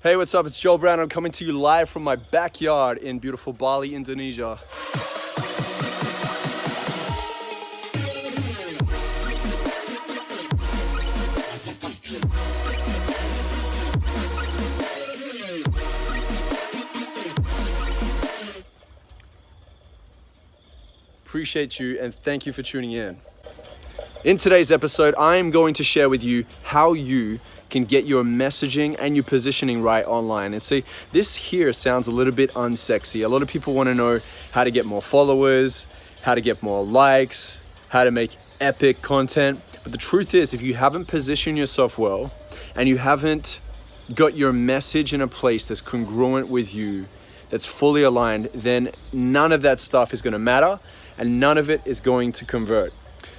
Hey, what's up? It's Joel Brown. I'm coming to you live from my backyard in beautiful Bali, Indonesia. Appreciate you and thank you for tuning in. In today's episode, I'm going to share with you how you can get your messaging and your positioning right online. And see, this here sounds a little bit unsexy. A lot of people want to know how to get more followers, how to get more likes, how to make epic content. But the truth is, if you haven't positioned yourself well and you haven't got your message in a place that's congruent with you, that's fully aligned, then none of that stuff is going to matter and none of it is going to convert.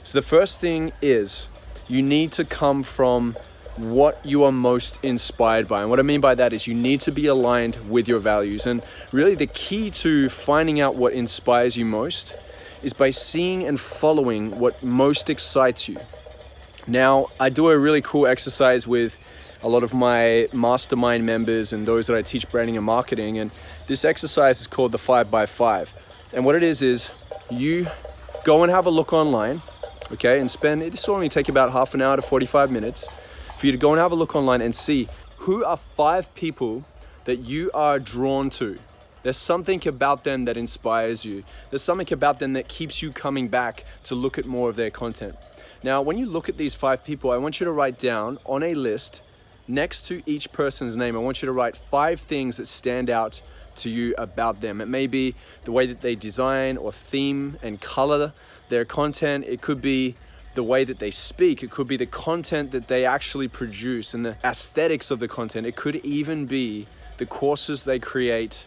So the first thing is you need to come from what you are most inspired by. And what I mean by that is you need to be aligned with your values. And really the key to finding out what inspires you most is by seeing and following what most excites you. Now, I do a really cool exercise with a lot of my mastermind members and those that I teach branding and marketing. And this exercise is called the 5x5. And what it is you go and have a look online, okay? And this will only take about half an hour to 45 minutes for you to go and have a look online and see who are 5 people that you are drawn to. There's something about them that inspires you. There's something about them that keeps you coming back to look at more of their content. Now, when you look at these 5 people, I want you to write down on a list next to each person's name, I want you to write 5 things that stand out to you about them. It may be the way that they design or theme and color their content. It could be the way that they speak. It could be the content that they actually produce and the aesthetics of the content. It could even be the courses they create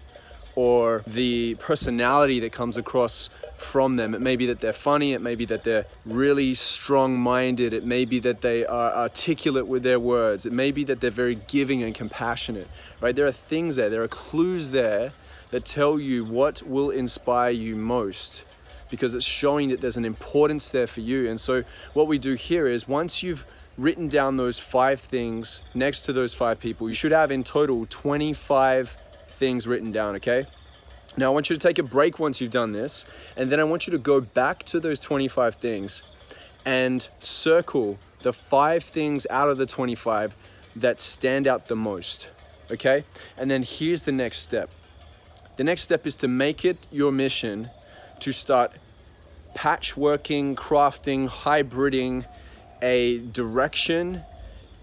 or the personality that comes across from them. It may be that they're funny. It may be that they're really strong-minded. It may be that they are articulate with their words. It may be that they're very giving and compassionate, right? There are things there are clues there that tell you what will inspire you most, because it's showing that there's an importance there for you. And so what we do here is once you've written down those 5 things next to those 5 people, you should have in total 25 things written down, okay? Now I want you to take a break once you've done this, and then I want you to go back to those 25 things and circle the 5 things out of the 25 that stand out the most, okay? And then here's the next step. The next step is to make it your mission to start patchworking, crafting, hybriding a direction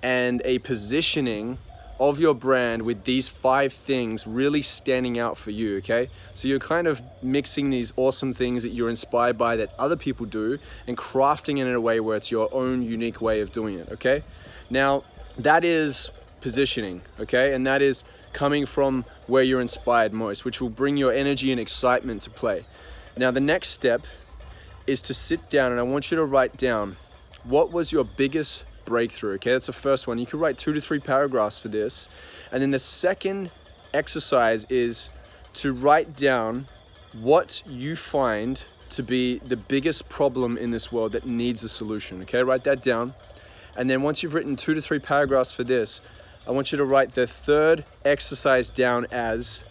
and a positioning of your brand with these 5 things really standing out for you, okay? So you're kind of mixing these awesome things that you're inspired by that other people do and crafting it in a way where it's your own unique way of doing it, okay? Now, that is positioning, okay? And that is coming from where you're inspired most, which will bring your energy and excitement to play. Now, the next step is to sit down and I want you to write down what was your biggest breakthrough, okay? That's the first one. You could write 2 to 3 paragraphs for this. And then the second exercise is to write down what you find to be the biggest problem in this world that needs a solution, okay? Write that down. And then once you've written 2 to 3 paragraphs for this, I want you to write the third exercise down as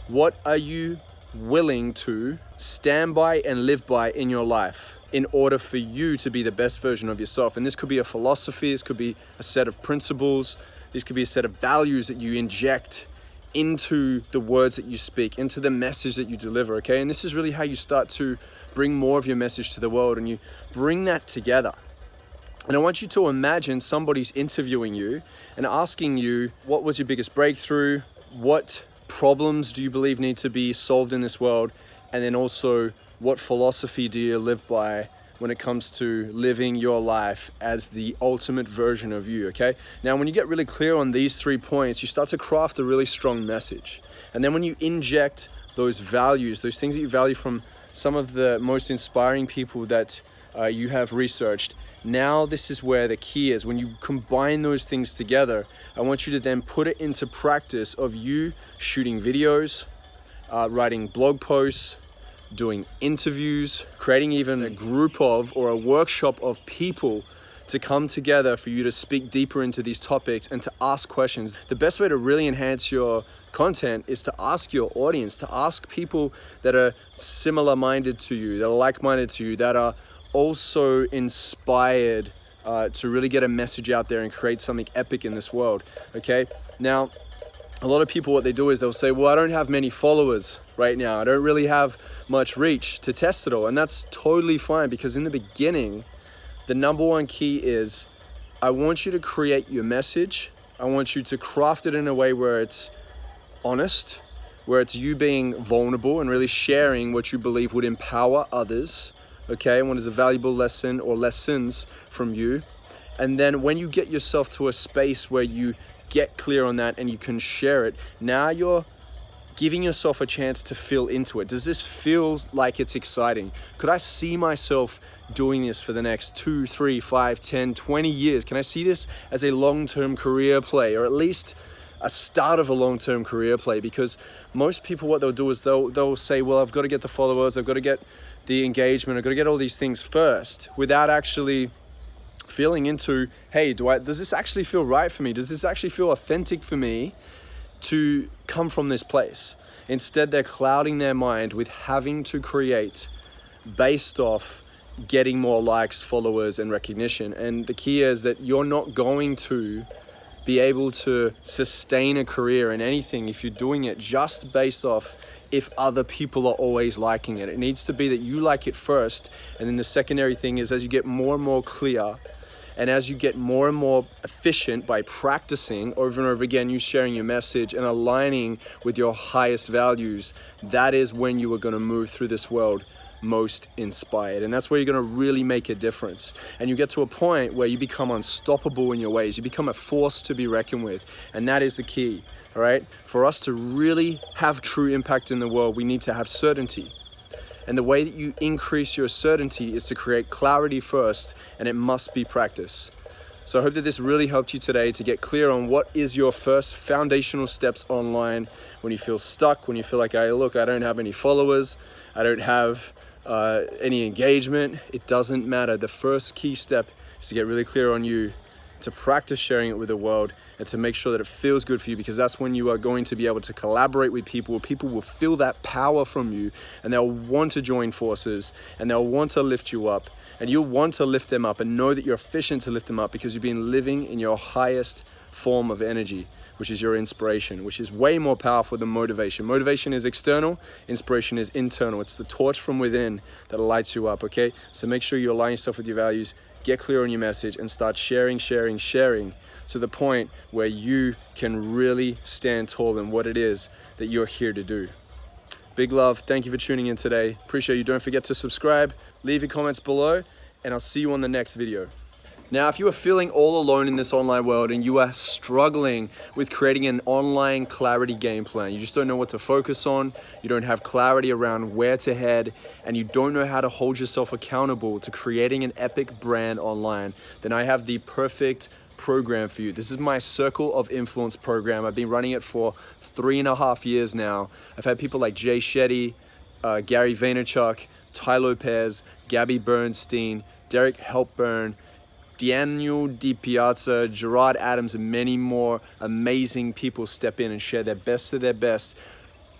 what are you willing to stand by and live by in your life in order for you to be the best version of yourself. And this could be a philosophy, this could be a set of principles, this could be a set of values that you inject into the words that you speak, into the message that you deliver, okay? And this is really how you start to bring more of your message to the world and you bring that together. And I want you to imagine somebody's interviewing you and asking you, what was your biggest breakthrough? What problems do you believe need to be solved in this world? And then also, what philosophy do you live by when it comes to living your life as the ultimate version of you, okay? Now, when you get really clear on these 3 points, you start to craft a really strong message. And then when you inject those values, those things that you value from some of the most inspiring people that you have researched, now this is where the key is. When you combine those things together, I want you to then put it into practice of you shooting videos, writing blog posts, doing interviews, creating even a group of or a workshop of people to come together, for you to speak deeper into these topics and to ask questions. The best way to really enhance your content is to ask your audience, to ask people that are similar minded to you, that are like minded to you, that are also inspired to really get a message out there and create something epic in this world. Okay, now a lot of people, what they do is they'll say, well, I don't have many followers right now, I don't really have much reach to test it all. And that's totally fine, because in the beginning, the number one key is, I want you to create your message. I want you to craft it in a way where it's honest, where it's you being vulnerable and really sharing what you believe would empower others, okay, and what is a valuable lesson or lessons from you. And then when you get yourself to a space where you get clear on that and you can share it, now you're giving yourself a chance to feel into it. Does this feel like it's exciting? Could I see myself doing this for the next 2, 3, 5, 10, 20 years? Can I see this as a long-term career play, or at least a start of a long-term career play? Because most people, what they'll do is they'll say, well, I've got to get the followers, I've got to get the engagement, I've got to get all these things first, without actually feeling into, hey, does this actually feel right for me? Does this actually feel authentic for me to come from this place? Instead, they're clouding their mind with having to create based off getting more likes, followers, and recognition. And the key is that you're not going to be able to sustain a career in anything if you're doing it just based off if other people are always liking it. It needs to be that you like it first. And then the secondary thing is, as you get more and more clear, and as you get more and more efficient by practicing over and over again, you sharing your message and aligning with your highest values, that is when you are going to move through this world most inspired. And that's where you're going to really make a difference. And you get to a point where you become unstoppable in your ways. You become a force to be reckoned with. And that is the key, all right? For us to really have true impact in the world, we need to have certainty. And the way that you increase your certainty is to create clarity first, and it must be practice. So I hope that this really helped you today to get clear on what is your first foundational steps online when you feel stuck, when you feel like, I don't have any followers, I don't have any engagement. It doesn't matter. The first key step is to get really clear on you, to practice sharing it with the world, and to make sure that it feels good for you, because that's when you are going to be able to collaborate with people. People will feel that power from you, and they'll want to join forces, and they'll want to lift you up, and you'll want to lift them up and know that you're efficient to lift them up, because you've been living in your highest form of energy, which is your inspiration, which is way more powerful than motivation. Motivation is external, inspiration is internal. It's the torch from within that lights you up, okay? So make sure you align yourself with your values, get clear on your message, and start sharing to the point where you can really stand tall in what it is that you're here to do. Big love. Thank you for tuning in today. Appreciate you. Don't forget to subscribe, leave your comments below, and I'll see you on the next video. Now, if you are feeling all alone in this online world and you are struggling with creating an online clarity game plan, you just don't know what to focus on, you don't have clarity around where to head, and you don't know how to hold yourself accountable to creating an epic brand online, then I have the perfect program for you. This is my Circle of Influence program. I've been running it for 3.5 years now. I've had people like Jay Shetty, Gary Vaynerchuk, Ty Lopez, Gabby Bernstein, Derek Helpburn, Daniel DiPiazza, Gerard Adams, and many more amazing people step in and share their best of their best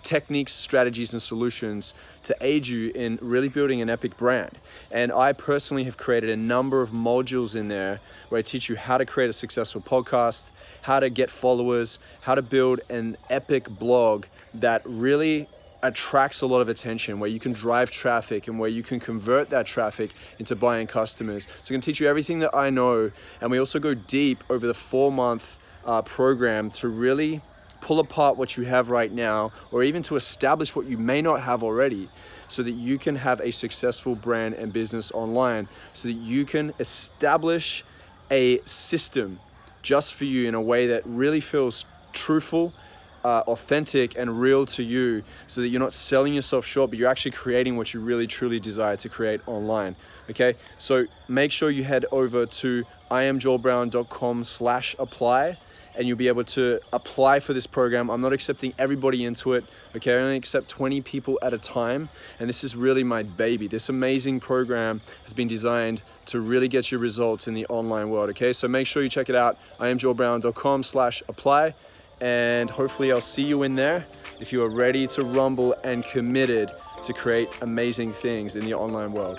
techniques, strategies, and solutions to aid you in really building an epic brand. And I personally have created a number of modules in there where I teach you how to create a successful podcast, how to get followers, how to build an epic blog that really attracts a lot of attention, where you can drive traffic and where you can convert that traffic into buying customers. So I'm going to teach you everything that I know, and we also go deep over the 4-month program to really pull apart what you have right now, or even to establish what you may not have already, so that you can have a successful brand and business online, so that you can establish a system just for you in a way that really feels truthful, authentic, and real to you, so that you're not selling yourself short, but you're actually creating what you really truly desire to create online. Okay, so make sure you head over to iamjoelbrown.com/apply, and you'll be able to apply for this program. I'm not accepting everybody into it, okay? I only accept 20 people at a time, and this is really my baby. This amazing program has been designed to really get you results in the online world, okay? So make sure you check it out, iamjoelbrown.com/apply, and hopefully I'll see you in there if you are ready to rumble and committed to create amazing things in the online world.